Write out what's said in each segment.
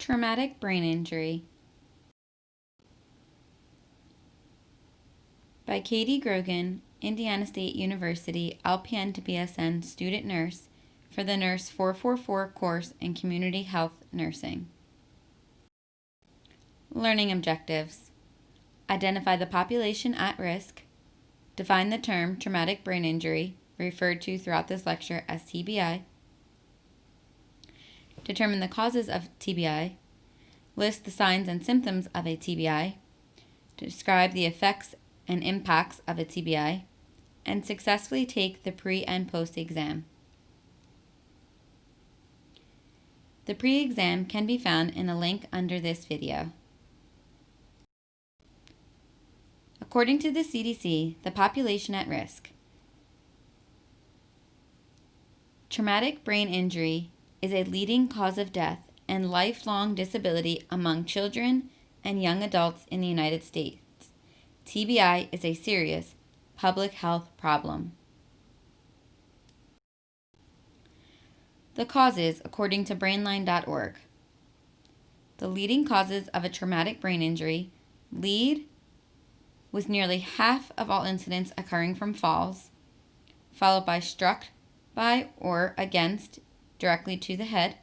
Traumatic brain injury by Katie Grogan, Indiana State University, LPN to BSN student nurse for the Nurse 444 course in Community Health Nursing. Learning objectives: identify the population at risk, define the term traumatic brain injury, referred to throughout this lecture as TBI, determine the causes of TBI, list the signs and symptoms of a TBI, describe the effects and impacts of a TBI, and successfully take the pre and post exam. The pre-exam can be found in a link under this video. According to the CDC, the population at risk. Traumatic brain injury is a leading cause of death and lifelong disability among children and young adults in the United States. TBI is a serious public health problem. The causes, according to brainline.org. The leading causes of a traumatic brain injury lead with nearly half of all incidents occurring from falls, followed by struck by or against directly to the head,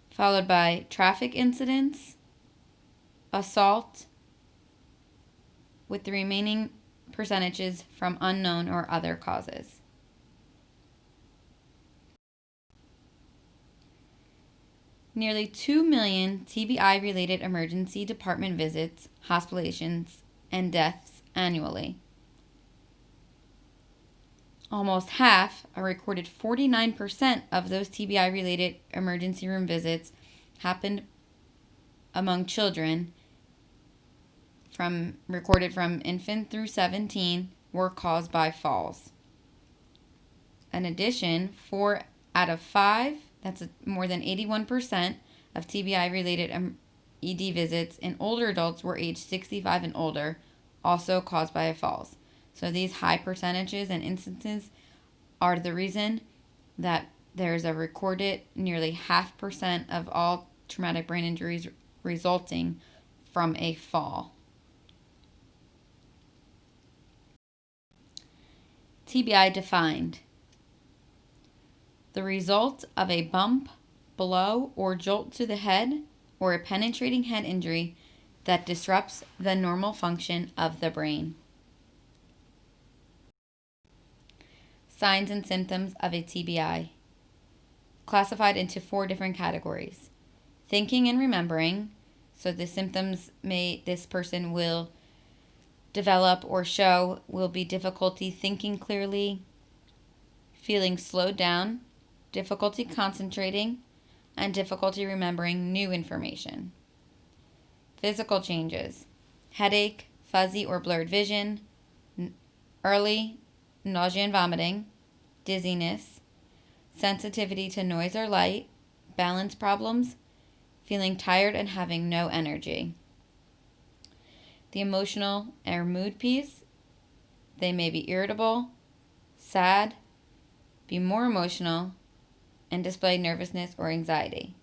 followed by traffic incidents, assault, with the remaining percentages from unknown or other causes. Nearly 2 million TBI-related emergency department visits, hospitalizations, and deaths annually. Almost half, a recorded 49% of those TBI-related emergency room visits happened among children recorded from infant through 17 were caused by falls. In addition, 4 out of 5, that's more than 81% of TBI-related ED visits in older adults were aged 65 and older, also caused by falls. So these high percentages and instances are the reason that there's a recorded nearly 0.5% of all traumatic brain injuries resulting from a fall. TBI defined: the result of a bump, blow, or jolt to the head, or a penetrating head injury that disrupts the normal function of the brain. Signs and symptoms of a TBI. Classified into 4 different categories. Thinking and remembering, so the symptoms this person will develop or show will be difficulty thinking clearly, feeling slowed down, difficulty concentrating, and difficulty remembering new information. Physical changes: headache, fuzzy or blurred vision, early nausea and vomiting, dizziness, sensitivity to noise or light, balance problems, feeling tired and having no energy. The emotional or mood piece: they may be irritable, sad, be more emotional, and display nervousness or anxiety.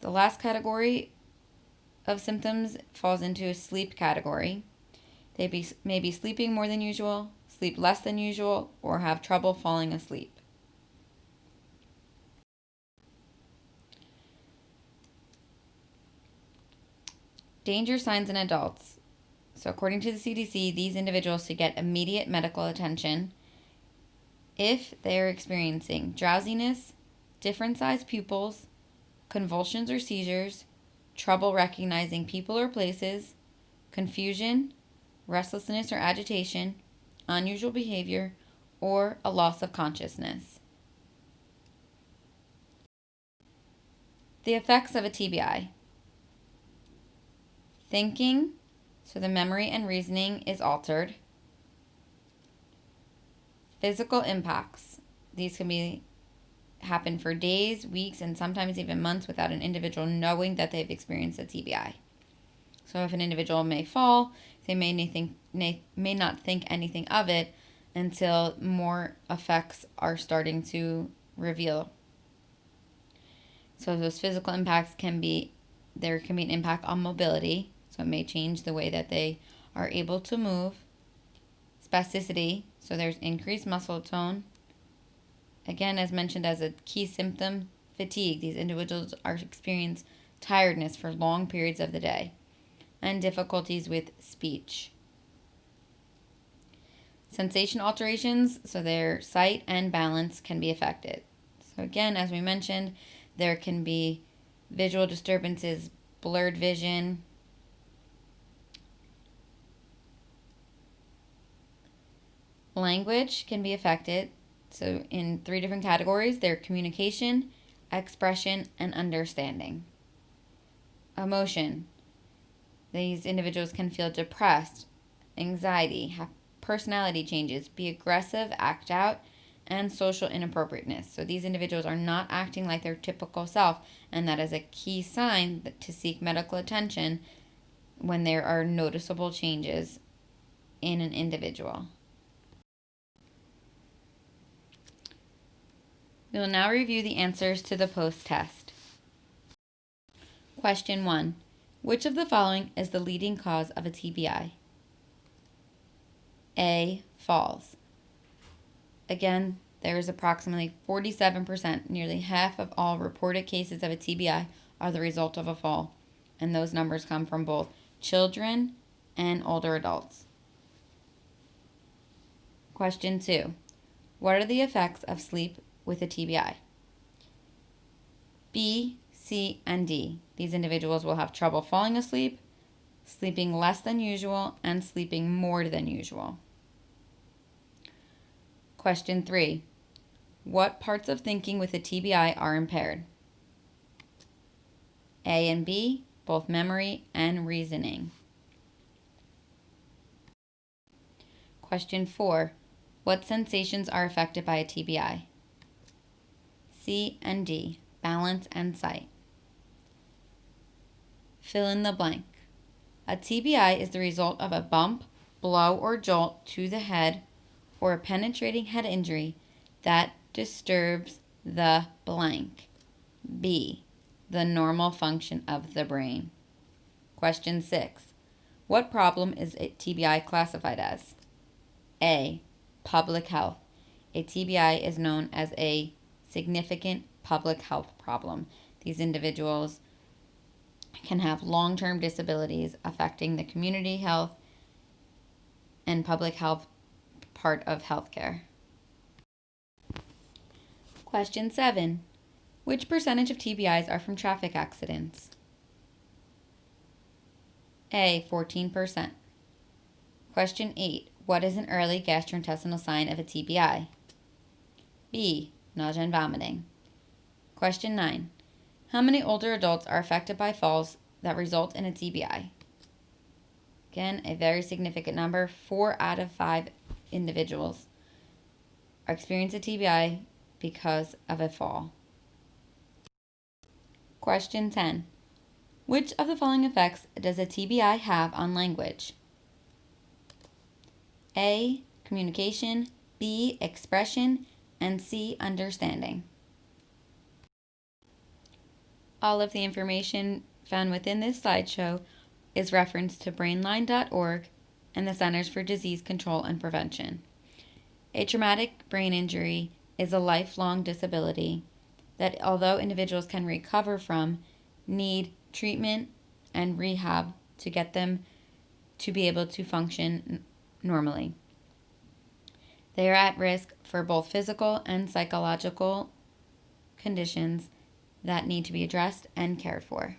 The last category of symptoms falls into a sleep category. They may be sleeping more than usual, sleep less than usual, or have trouble falling asleep. Danger signs in adults. So according to the CDC, these individuals should get immediate medical attention if they are experiencing drowsiness, different sized pupils, convulsions or seizures, trouble recognizing people or places, confusion, restlessness or agitation, unusual behavior, or a loss of consciousness. The effects of a TBI. Thinking, so the memory and reasoning is altered. Physical impacts. These can happen for days, weeks, and sometimes even months without an individual knowing that they've experienced a TBI. So if an individual may fall, they may not think anything of it until more effects are starting to reveal. So those physical impacts there can be an impact on mobility. So it may change the way that they are able to move. Spasticity, so there's increased muscle tone. Again, as mentioned as a key symptom, fatigue. These individuals experience tiredness for long periods of the day. And difficulties with speech. Sensation alterations, so their sight and balance can be affected. So again, as we mentioned, there can be visual disturbances, blurred vision, language can be affected. So in 3 different categories, their communication, expression, and understanding. Emotion. These individuals can feel depressed, anxiety, have personality changes, be aggressive, act out, and social inappropriateness. So these individuals are not acting like their typical self, and that is a key sign to seek medical attention when there are noticeable changes in an individual. We will now review the answers to the post-test. Question 1. Which of the following is the leading cause of a TBI? A. Falls. Again, there is approximately 47%, nearly half of all reported cases of a TBI are the result of a fall, and those numbers come from both children and older adults. Question 2. What are the effects of sleep with a TBI? B, C, and D. These individuals will have trouble falling asleep, sleeping less than usual, and sleeping more than usual. Question 3. What parts of thinking with a TBI are impaired? A and B, both memory and reasoning. Question 4. What sensations are affected by a TBI? C and D, balance and sight. Fill in the blank. A TBI is the result of a bump, blow, or jolt to the head or a penetrating head injury that disturbs the blank. B, the normal function of the brain. Question 6. What problem is a TBI classified as? A, public health. A TBI is known as a significant public health problem. These individuals can have long-term disabilities affecting the community health and public health part of healthcare. Question 7. Which percentage of TBIs are from traffic accidents? A, 14%. Question 8. What is an early gastrointestinal sign of a TBI? B, nausea and vomiting. Question 9. How many older adults are affected by falls that result in a TBI? Again, a very significant number. 4 out of 5 individuals experience a TBI because of a fall. Question 10. Which of the following effects does a TBI have on language? A, communication, B, expression, and C, understanding. All of the information found within this slideshow is referenced to brainline.org and the Centers for Disease Control and Prevention. A traumatic brain injury is a lifelong disability that, although individuals can recover from, need treatment and rehab to get them to be able to function normally. They are at risk for both physical and psychological conditions that need to be addressed and cared for.